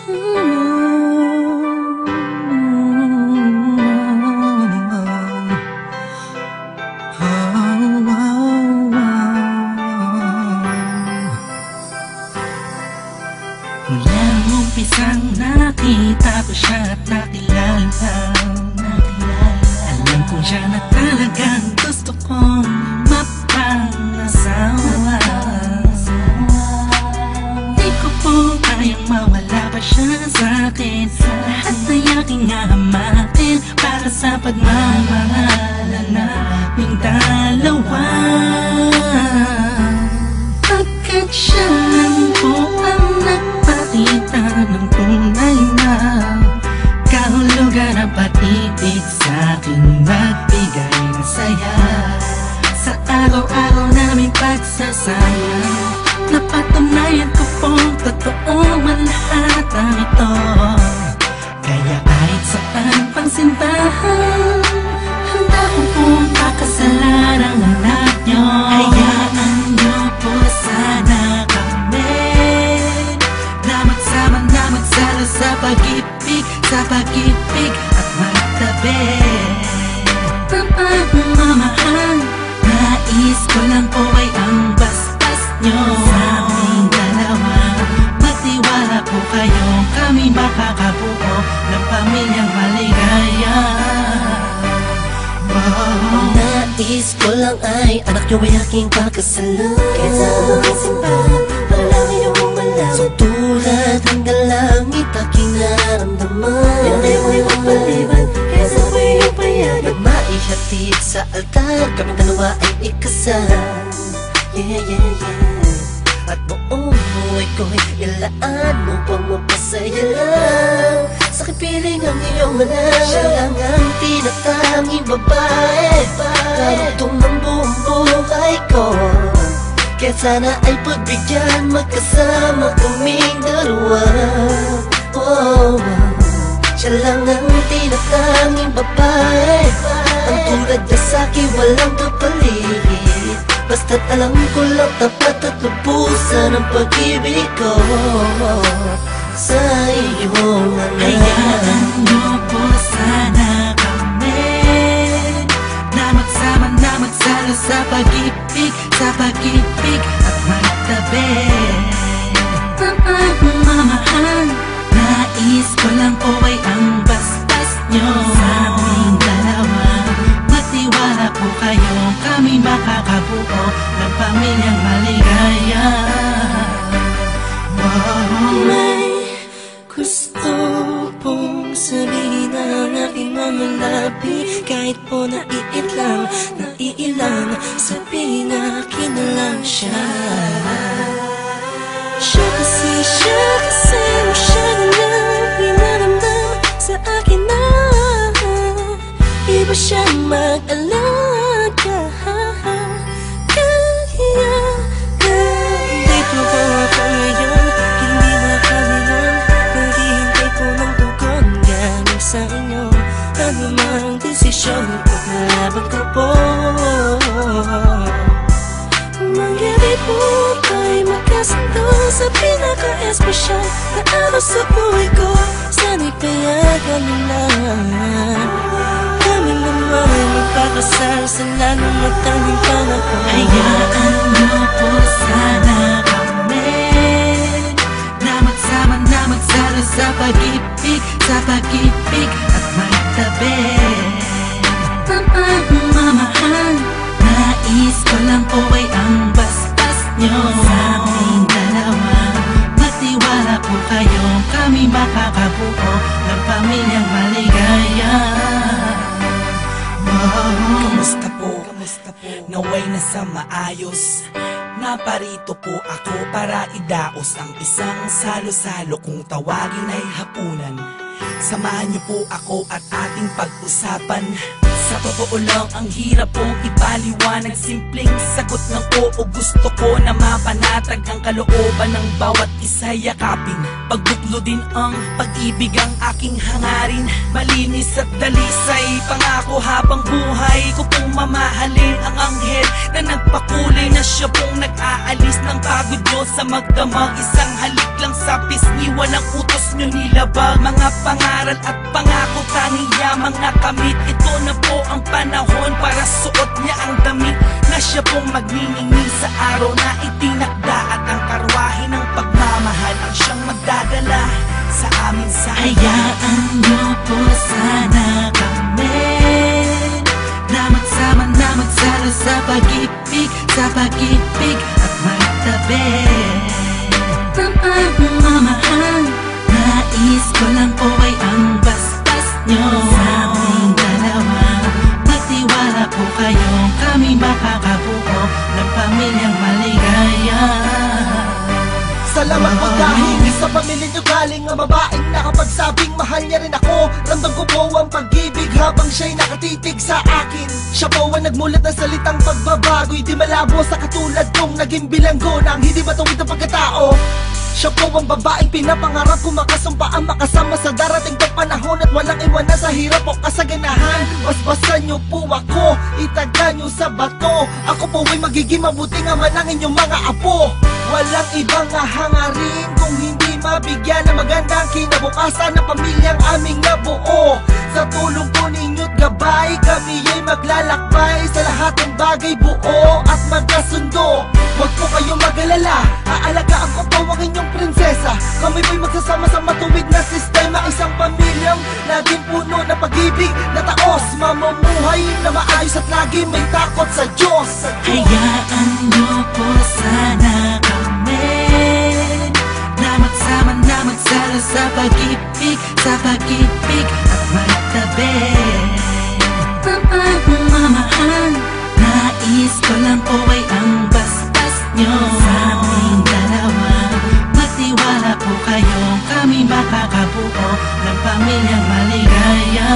Mulang umpisang nakita ko siya at nakilala. Alam ko siya na talagang gusto kong mapangasawa. Di ko po kayang mawala pa siya sa'kin. Lahat ay aking hahamakin para sa pagmamahalan naming dalawa. Pagkat siya lang po ang nagpakita ng tunay na kahulugan ng pag-ibig sa'king nagbigay ng saya sa araw-araw naming pagsasama. Napatunayan ko pong totoo ang lahat ng ito. Kaya kahit saan pang simbahan, handa ko pong pakasalan ang anak nyo. Hayaan nyo po sana kami na magsama na magsalo sa pag-ibig at magtabi. Pagmamahal, nais ko lang po ay ang bastas nyo sa aming dalawa. Magtiwala po kayo, kami makakabuo ng pamilyang maligaya. Nais ko lang ay anak nyo ay aking pakasalan. Kaysa ang simbahan, walang iyong malaman. So tulad hanggang langit aking nararamdaman. Hindi mo iyong paliban, kaysa ko iyong payagan. Maihatid sa altar, kaming dalawa ay ikasal. Yeah, yeah, yeah. At buong buhay ko'y ilaan mo pang mapasaya lang. Sa kapiling ang iyong anak, siya lang ang tinatanging babae. Karugtong ng buong buhay ko, kaya sana ay pagbigyan magkasama kaming dalawa. Oh, siya lang ang tinatanging babae. Ang tulad niya sa'kin walang kapalit. Basta't alam ko lang tapat at lubusan ang pag-ibig ko sa iyong anak. Hayaan nyo po sana kami na magsama na magsalo sa pag-ibig at magtabi. Pagmamahal, nais ko lang po ay ang bastas nyo sa aming dalawa. Magtiwala po kayo, kami makakabuo ng pamilyang maligaya. May gusto pong sabihin ng aking mga labi. Kahit po naiilang, sabihin akin na lang siya. Siya kasi masyado lang pinaramdam sa akin na iba siya mag-alaga. Dito po ako ngayon, hindi makalimutan. Naghihintay po ng tugon galing sa inyo. Ano mang desisyon, paglalaban ko po. Mangyari po tayo magkasundo sa pinaka-espesyal na araw sa buhay ko. Sana'y payagan mo na kami naman ay magpakasal sa lalong matanging panahon. Hayaan nyo po sana kami na magsama na magsalo sa pag-ibig at magtabi. Pagmamahal, nais ko lang po ay ang bastas nyo sa aming dalawa. Magtiwala po kayo, kami makakabuo ng pamilyang maligaya. Kamusta po? Naway na sa maayos. Naparito po ako para idaos ang isang salo-salo kung tawagin ay hapunan. Samahan niyo po ako at ating pag-usapan Sa totoo lang, ang hirap pong ipaliwanag. Simpleng sagot ng oo, gusto ko na mapanatag ang kalooban ng bawat isa yakapin. Pagbuklo din ang pag-ibig ang aking hangarin. Malinis at dalisay, pangako habang buhay ko pong mamahalin ang anghel na nagpakulay na siya pong nag-aalis ng pagod nyo sa magdamag. Isang halik lang sa pisngi, walang utos nyo nilabag. Mga pangaral at pangako, tanging yamang nakamit. Ito na po ang panahon para suot niya ang damit na siya pong magniningning sa araw na itinakda. At ang karwahe ng pagmamahal ang siyang magdadala sa amin sa Hayaan niyo po sana kami na magsama na magsalo sa pag-ibig, sa pag-ibig at magtabi ng pagmamahal. Nais ko lang po ay ang basbas nyo sa aming dalawa. Magtiwala po kayo, kami makakabuo ng pamilyang maligaya. Salamat po dahil sa pamilya nyo galing ang babaeng nakapagsabing mahal niya rin ako. Ramdam ko po ang pag-ibig habang siya'y nakatitig sa akin. Siya po ang nagmulat ng salitang pagbabago'y di malabo sa katulad kong naging bilanggo ng hindi matuwid ang pagkatao. Siya po ang babaeng pinapangarap ko, makasumpa ang makasama sa darating na panahon at walang iwanan sa hirap o kasaganahan. Basbasan niyo po ako, itaga niyo sa bato. Ako po ay magiging mabuting ama ng inyong mga apo. Walang ibang hangarin kung hindi mabigyan ng magandang kinabukasan ng pamilyang aming nabuo. Sa tulong po ninyo't gabay, kami ay maglalakbay sa lahat ng bagay, buo at magkasundo. Huwag po kayong mag-alala, aalagaan ko po ang inyong prinsesa. Kami po'y magsasama sa matuwid na sistema, isang pamilyang laging puno ng pag-ibig na taos, mamumuhay na maayos at lagi may takot sa Diyos. Hayaan niyo po sana kami na magsama na magsalo sa pag-ibig, sa pag-ibig at magtabi ng pagmamahal. Nais ko lang po ay ang basbas nyo sa aming dalawa. Magtiwala po kayo, kami makakabuo ng pamilyang maligaya.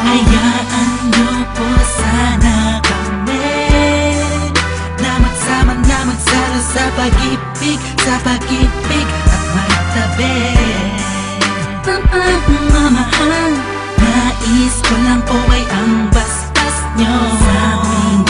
Hayaan niyo po sana kami na magsama na magsalo sa pag-ibig, sa pag-ibig at magtabi ng pagmamahal. Nais ko lang po ay ang basbas nyo sa aming